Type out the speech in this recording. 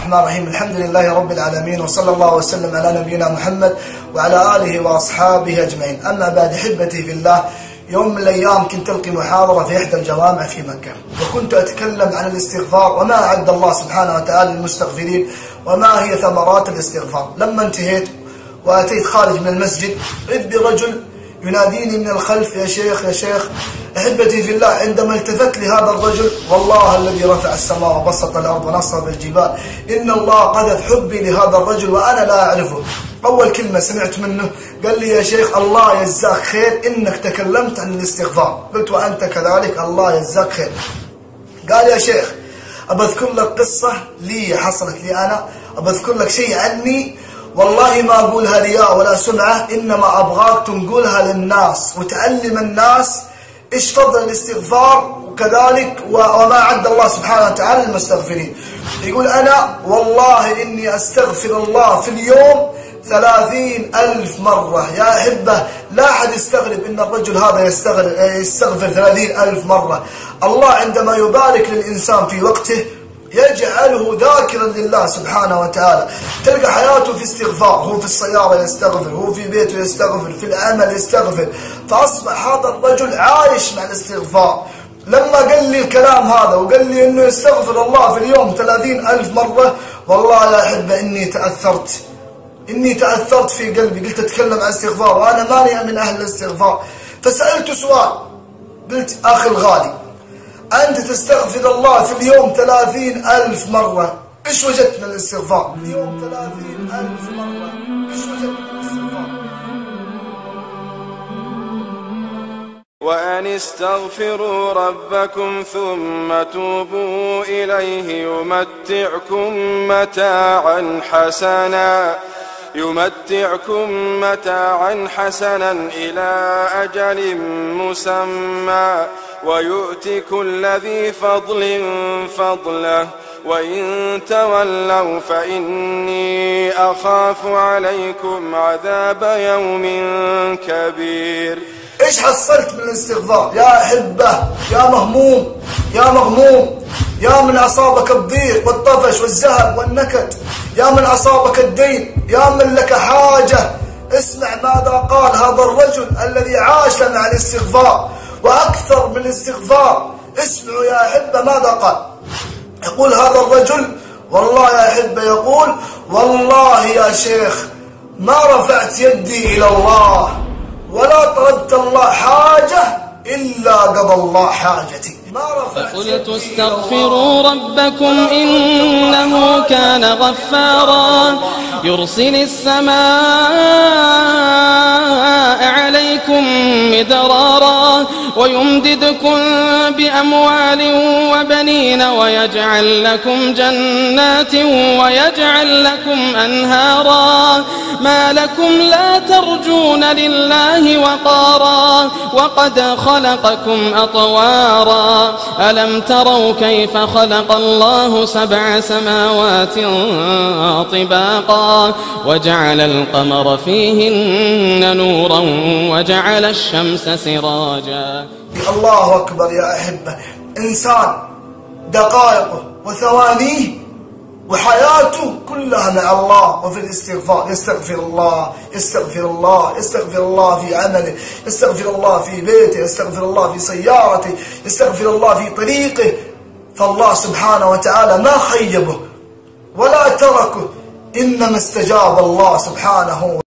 الرحمن الرحيم. الحمد لله رب العالمين، وصلى الله وسلم على نبينا محمد وعلى آله وأصحابه أجمعين. أما بعد، أحبتي في الله، يوم من الأيام كنت ألقي محاضرة في إحدى الجوامع في مكة، وكنت أتكلم عن الاستغفار وما أعد الله سبحانه وتعالى للمستغفرين وما هي ثمرات الاستغفار. لما انتهيت وأتيت خارج من المسجد، إذ برجل يناديني من الخلف: يا شيخ يا شيخ. أحبتي في الله، عندما التفت لهذا الرجل، والله الذي رفع السماء وبسط الأرض ونصب الجبال، إن الله قذف حبي لهذا الرجل وأنا لا أعرفه. أول كلمة سمعت منه قال لي: يا شيخ الله يجزاك خير إنك تكلمت عن الاستغفار. قلت: وأنت كذلك، الله يجزاك خير. قال: يا شيخ، أبذكر لك قصة لي حصلت لي أنا، أبذكر لك شيء عني، والله ما أقولها رياء ولا سمعة، إنما أبغاك تنقلها للناس وتعلم الناس إيش فضل الاستغفار، وكذلك وما عد الله سبحانه وتعالى للمستغفرين. يقول: أنا والله إني أستغفر الله في اليوم 30,000 مرة. يا أحبة، لا أحد يستغرب إن الرجل هذا يستغفر 30,000 مرة. الله عندما يبارك للإنسان في وقته يجعله ذاكرا لله سبحانه وتعالى. تلقى حياته في استغفار، هو في السيارة يستغفر، هو في بيته يستغفر، في العمل يستغفر، فأصبح هذا الرجل عايش مع الاستغفار. لما قال لي الكلام هذا وقال لي إنه يستغفر الله في اليوم 30,000 مرة، والله يا أحبة إني تأثرت في قلبي. قلت: أتكلم عن استغفار وأنا ماني من أهل الاستغفار. فسألته سؤال، قلت: أخي الغالي، أنت تستغفر الله في اليوم 30,000 مرة، إيش وجدت من الاستغفار؟ في اليوم 30,000 مرة، إيش وجدت من الاستغفار؟ وأن استغفروا ربكم ثم توبوا إليه يمتعكم متاعا حسنا إلى أجل مسمى، ويؤتي كل ذي فضل فضله، وإن تولوا فإني أخاف عليكم عذاب يوم كبير. إيش حصلت من الاستغفار يا أحبة؟ يا مهموم، يا مغموم، يا من أصابك الضيق والطفش والزهق والنكد، يا من أصابك الدين، يا من لك حاجة، اسمع ماذا قال هذا الرجل الذي عاش مع الاستغفار وأكثر من الاستغفار. اسمعوا يا أحبة ماذا قال. يقول هذا الرجل، والله يا أحبة، يقول: والله يا شيخ ما رفعت يدي إلى الله ولا طلبت الله حاجة إلا قضى الله حاجتي. فقلت: استغفروا ربكم إنه كان غفارا، يرسل السماء عليكم مدرارا، ويمددكم بأموال وبنين، ويجعل لكم جنات ويجعل لكم أنهارا. ما لكم لا ترجون لله وقارا، وقد خلقكم أطوارا. ألم تروا كيف خلق الله 7 سماوات طباقا، وجعل القمر فيهن نورا، وجعل الشمس سراجا. الله أكبر يا أحبة. إنسان دقائقه وثوانيه وحياته كلها مع الله وفي الاستغفار. يستغفر الله، يستغفر الله، يستغفر الله في عمله، يستغفر الله في بيته، يستغفر الله في سيارته، يستغفر الله في طريقه. فالله سبحانه وتعالى ما خيبه ولا تركه، إنما استجاب الله سبحانه